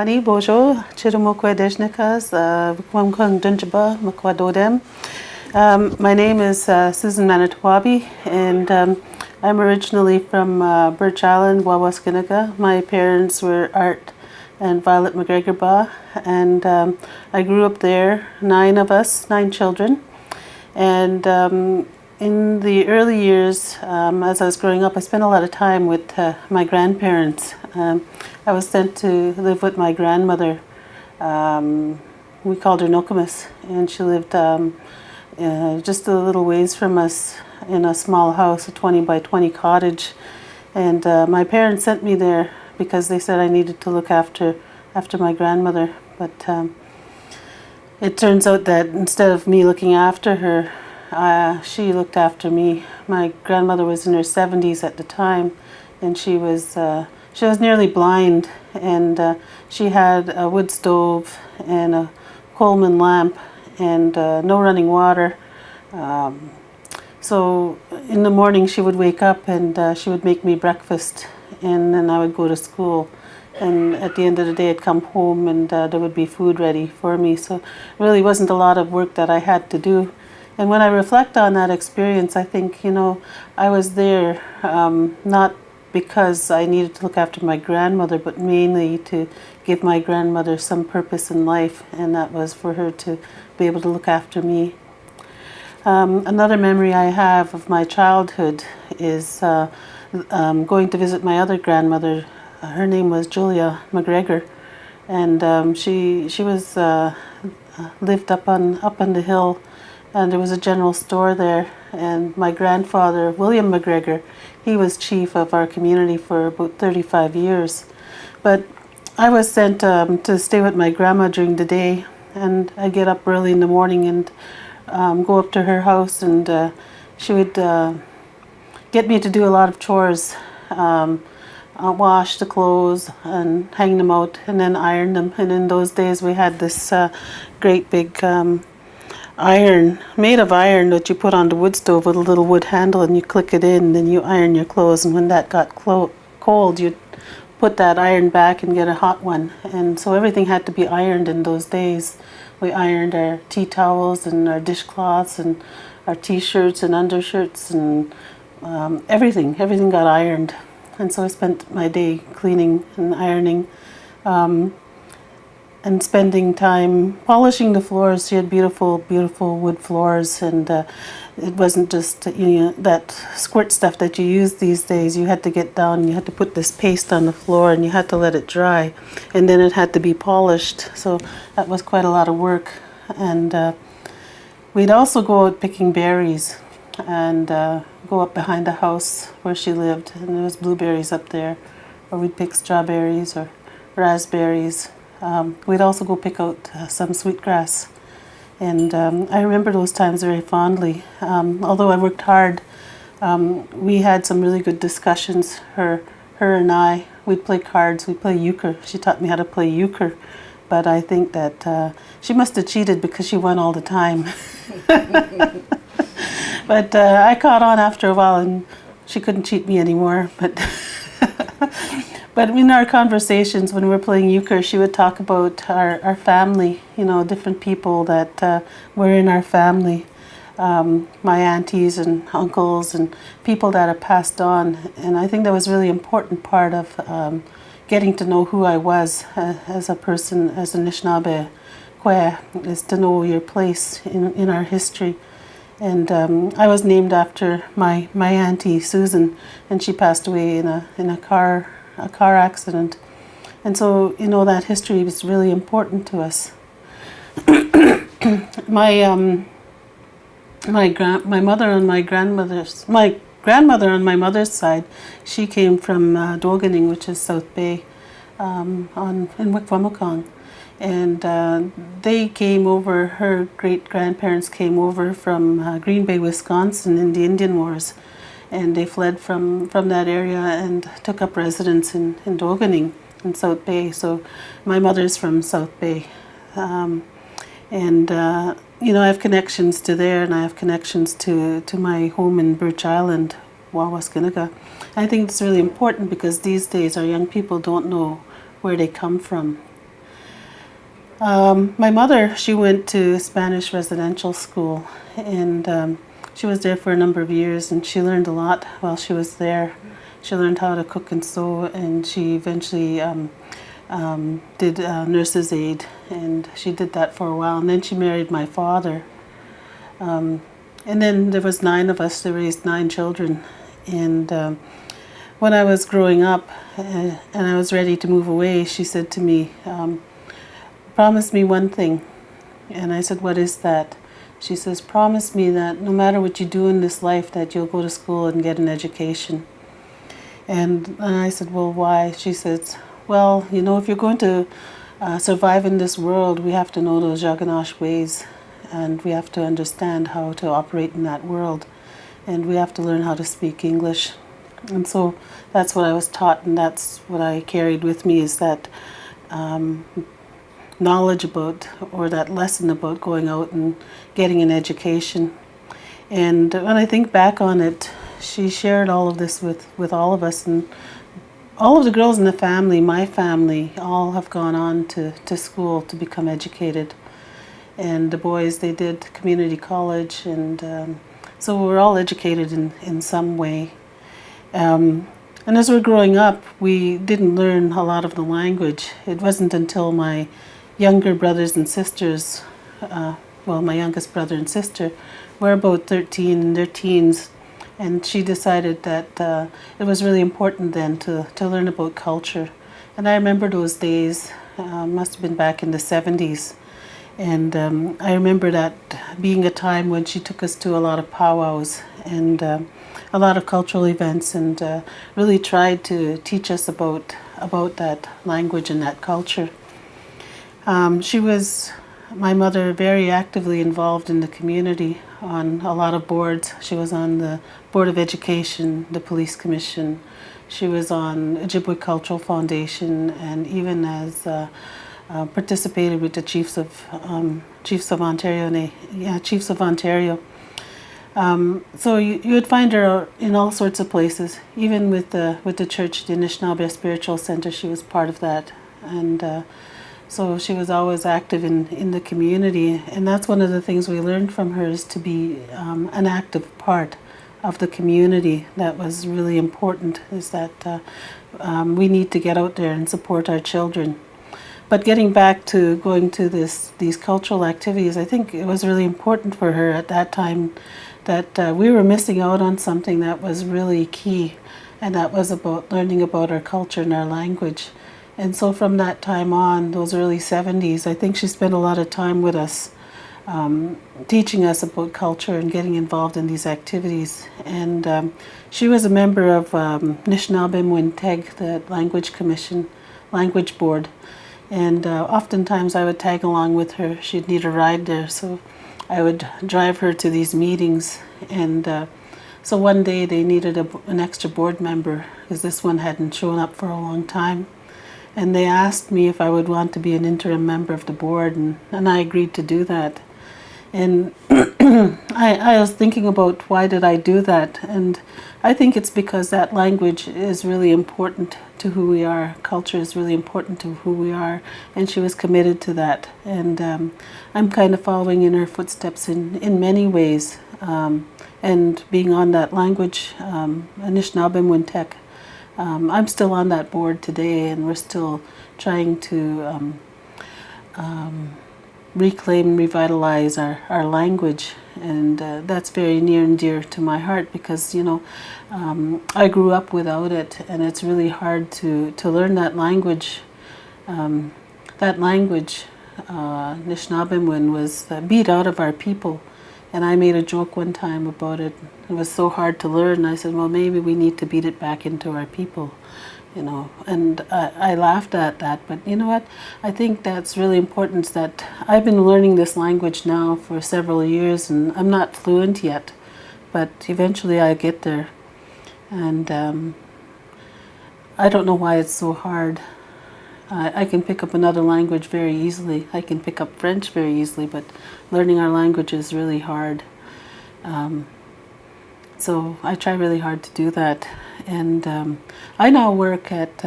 Ani Bojo, Chirumokwe Deshnikas, Wamkung Dunjaba, Makwadodem. My name is Susan Manitwabi, and I'm originally from Birch Island, Wawaskinaga. My parents were Art and Violet McGregor Ba, and I grew up there, 9 of us, 9 children. And in the early years, as I was growing up, I spent a lot of time with my grandparents. I was sent to live with my grandmother. We called her Nookomis, and she lived just a little ways from us in a small house, a 20 by 20 cottage. And my parents sent me there because they said I needed to look after my grandmother. But it turns out that instead of me looking after her, she looked after me. My grandmother was in her 70s at the time, and she was nearly blind, and she had a wood stove and a Coleman lamp and no running water. So in the morning she would wake up and she would make me breakfast, and then I would go to school. And at the end of the day, I'd come home and there would be food ready for me. So it really wasn't a lot of work that I had to do. And when I reflect on that experience, I think, I was there not because I needed to look after my grandmother, but mainly to give my grandmother some purpose in life, and that was for her to be able to look after me. Another memory I have of my childhood is going to visit my other grandmother. Her name was Julia McGregor, and she was lived up on the hill, and there was a general store there. And my grandfather, William McGregor, he was chief of our community for about 35 years. But I was sent to stay with my grandma during the day, and I'd get up early in the morning and go up to her house, and she would get me to do a lot of chores. Wash the clothes and hang them out and then iron them. And in those days we had this great big iron, made of iron, that you put on the wood stove with a little wood handle, and you click it in, and then you iron your clothes. And when that got cold, you'd put that iron back and get a hot one. And so everything had to be ironed in those days. We ironed our tea towels and our dishcloths and our t-shirts and undershirts, and everything got ironed. And so I spent my day cleaning and ironing, and spending time polishing the floors. She had beautiful, beautiful wood floors, and it wasn't just that squirt stuff that you use these days. You had to get down and you had to put this paste on the floor, and you had to let it dry, and then it had to be polished. So that was quite a lot of work. And we'd also go out picking berries, and go up behind the house where she lived, and there was blueberries up there, or we'd pick strawberries or raspberries. We'd also go pick out some sweetgrass, and I remember those times very fondly. Although I worked hard, we had some really good discussions, her and I. We'd play cards, we'd play euchre. She taught me how to play euchre, but I think that she must have cheated because she won all the time. But I caught on after a while, and she couldn't cheat me anymore. But in our conversations when we were playing euchre, she would talk about our family, different people that were in our family, my aunties and uncles and people that have passed on. And I think that was a really important part of getting to know who I was as a person, as an Anishinaabe Kwe, is to know your place in our history. And I was named after my auntie Susan, and she passed away in a car accident. And so that history was really important to us. my grandmother on my mother's side, she came from Doganing, which is South Bay, in Wikwamukong. And they came over, her great-grandparents came over from Green Bay, Wisconsin in the Indian Wars. And they fled from that area and took up residence in Doganing in South Bay. So my mother's from South Bay. I have connections to there, and I have connections to my home in Birch Island, Wawaskinaga. I think it's really important because these days our young people don't know where they come from. My mother, she went to Spanish residential school, and she was there for a number of years, and she learned a lot while she was there. She learned how to cook and sew, and she eventually did nurse's aid, and she did that for a while, and then she married my father. And then there was 9 of us. They raised 9 children, and when I was growing up and I was ready to move away, she said to me, promise me one thing. And I said, what is that? She says, promise me that no matter what you do in this life, that you'll go to school and get an education. And I said, well, why? She says, well, you know, if you're going to survive in this world, we have to know those Jaganash ways, and we have to understand how to operate in that world, and we have to learn how to speak English. And so that's what I was taught, and that's what I carried with me, is that knowledge about, or that lesson about going out and getting an education. And when I think back on it, she shared all of this with all of us, and all of the girls in the family, my family, all have gone on to school to become educated. And the boys, they did community college, and so we're all educated in some way. And as we're growing up, we didn't learn a lot of the language. It wasn't until my younger brothers and sisters, well, my youngest brother and sister, were about 13 in their teens, and she decided that it was really important then to learn about culture. And I remember those days, must have been back in the 70s, and I remember that being a time when she took us to a lot of powwows and a lot of cultural events, and really tried to teach us about that language and that culture. She was, my mother, very actively involved in the community on a lot of boards. She was on the Board of Education, the Police Commission. She was on Ojibwe Cultural Foundation, and even as participated with the Chiefs of Ontario. Chiefs of Ontario. So you would find her in all sorts of places, even with the church, the Anishinaabe Spiritual Center. She was part of that, and so she was always active in the community, and that's one of the things we learned from her, is to be an active part of the community. That was really important, is that we need to get out there and support our children. But getting back to going to these cultural activities, I think it was really important for her at that time that we were missing out on something that was really key, and that was about learning about our culture and our language. And so from that time on, those early 70s, I think she spent a lot of time with us, teaching us about culture and getting involved in these activities. And she was a member of Anishinaabe, the Language Commission, Language Board. And oftentimes I would tag along with her. She'd need a ride there, so I would drive her to these meetings. And so one day they needed an extra board member, because this one hadn't shown up for a long time. And they asked me if I would want to be an interim member of the board, and I agreed to do that. And I was thinking about, why did I do that? And I think it's because that language is really important to who we are. Culture is really important to who we are, and she was committed to that. And I'm kind of following in her footsteps in many ways. And being on that language, Anishinaabe, I'm still on that board today, and we're still trying to reclaim and revitalize our language, and that's very near and dear to my heart, because I grew up without it, and it's really hard to learn that language. Anishinaabe was beat out of our people, and I made a joke one time about it. It was so hard to learn. I said, well, maybe we need to beat it back into our people. And I laughed at that, but you know what? I think that's really important, that I've been learning this language now for several years, and I'm not fluent yet, but eventually I'll get there. And I don't know why it's so hard. I can pick up another language very easily. I can pick up French very easily, but learning our language is really hard. So I try really hard to do that. And I now work at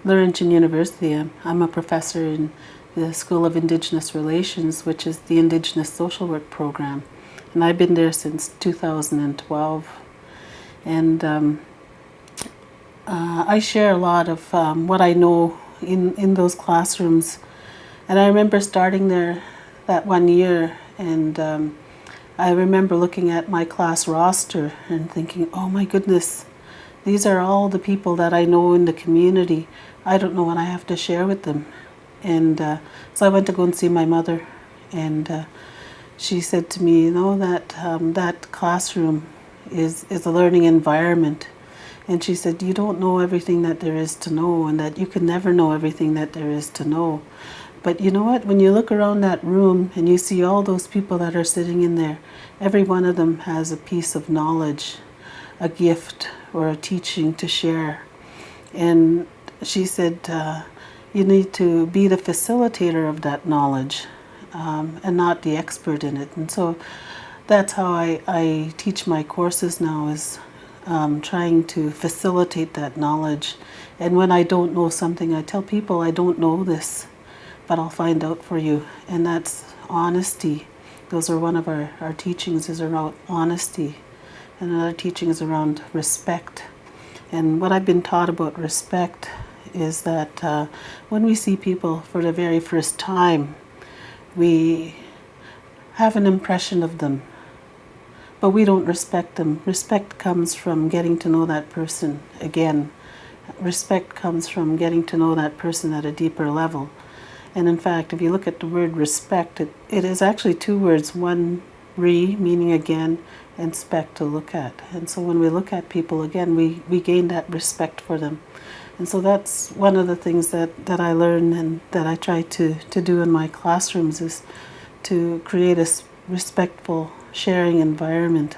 Laurentian University. I'm a professor in the School of Indigenous Relations, which is the Indigenous Social Work program. And I've been there since 2012. And I share a lot of what I know in those classrooms. And I remember starting there that one year, and I remember looking at my class roster and thinking, oh my goodness, these are all the people that I know in the community. I don't know what I have to share with them. And so I went to go and see my mother, and she said to me, you know, that that classroom is a learning environment. And she said, you don't know everything that there is to know, and that you can never know everything that there is to know. But you know what? When you look around that room and you see all those people that are sitting in there, every one of them has a piece of knowledge, a gift, or a teaching to share. And she said, you need to be the facilitator of that knowledge, and not the expert in it. And so that's how I teach my courses now, is trying to facilitate that knowledge. And when I don't know something, I tell people, I don't know this, but I'll find out for you. And that's honesty. Those are one of our teachings, is around honesty. And another teaching is around respect. And what I've been taught about respect is that when we see people for the very first time, we have an impression of them, but we don't respect them. Respect comes from getting to know that person again. Respect comes from getting to know that person at a deeper level. And in fact, if you look at the word respect, it is actually two words, one, re, meaning again, and spect, to look at. And so when we look at people again, we gain that respect for them. And so that's one of the things that I learn and that I try to do in my classrooms, is to create a respectful sharing environment,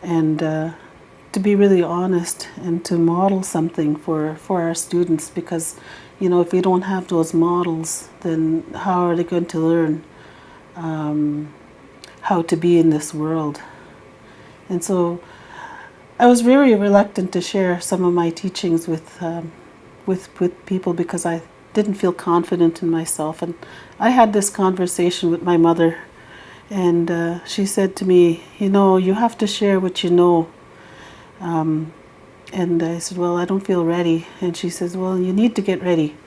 and to be really honest and to model something for our students, because you know, if we don't have those models, then how are they going to learn how to be in this world? And so I was very reluctant to share some of my teachings with people, because I didn't feel confident in myself. And I had this conversation with my mother, and she said to me, you know, you have to share what you know. And I said, well, I don't feel ready. And she says, well, you need to get ready.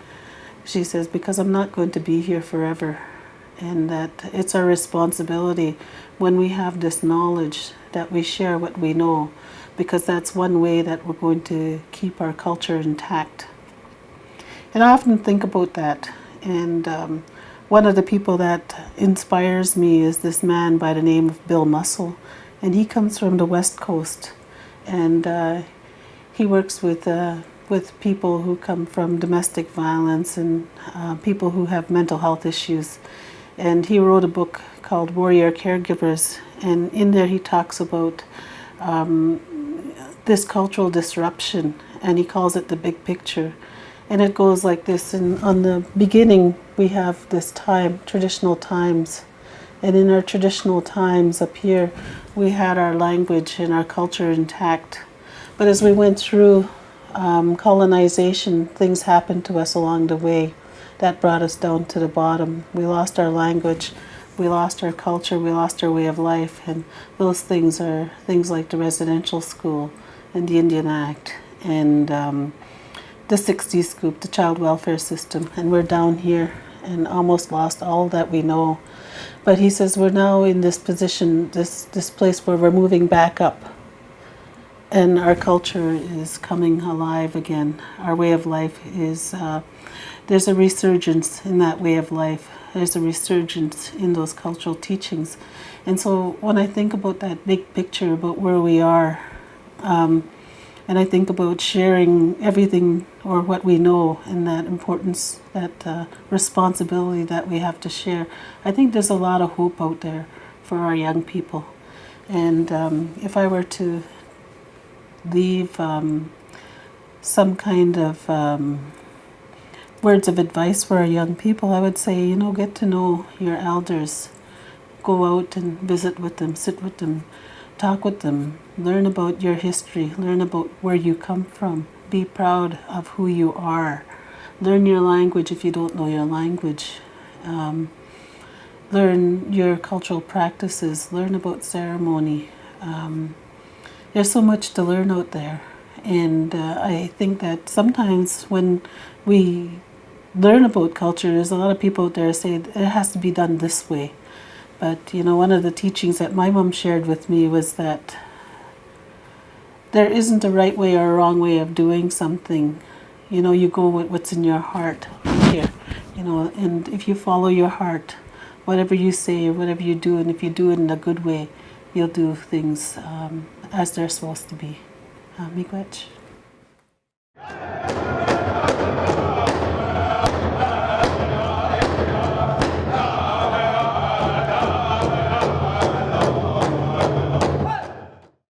She says, because I'm not going to be here forever. And that it's our responsibility, when we have this knowledge, that we share what we know, because that's one way that we're going to keep our culture intact. And I often think about that. And one of the people that inspires me is this man by the name of Bill Mussel. And he comes from the West Coast. And he works with people who come from domestic violence and people who have mental health issues. And he wrote a book called Warrior Caregivers. And in there he talks about this cultural disruption, and he calls it the big picture. And it goes like this. And on the beginning, we have this time, traditional times. And in our traditional times up here, we had our language and our culture intact. But as we went through colonization, things happened to us along the way that brought us down to the bottom. We lost our language, we lost our culture, we lost our way of life. And those things are things like the residential school and the Indian Act and the 60s scoop, the child welfare system. And we're down here and almost lost all that we know. But he says we're now in this position, this place where we're moving back up. And our culture is coming alive again. Our way of life is, there's a resurgence in that way of life. There's a resurgence in those cultural teachings. And so when I think about that big picture about where we are, and I think about sharing everything or what we know, and that importance, that responsibility that we have to share, I think there's a lot of hope out there for our young people. And if I were to leave some kind of words of advice for our young people, I would say, you know, get to know your elders. Go out and visit with them, sit with them, talk with them, learn about your history, learn about where you come from. Be proud of who you are. learn your language if you don't know your language. Learn your cultural practices, learn about ceremony. There's so much to learn out there. And I think that sometimes when we learn about culture, there's a lot of people out there say it has to be done this way. But, one of the teachings that my mom shared with me was that there isn't a right way or a wrong way of doing something. You go with what's in your heart here, and if you follow your heart, whatever you say or whatever you do, and if you do it in a good way, you'll do things as they're supposed to be. Miigwech.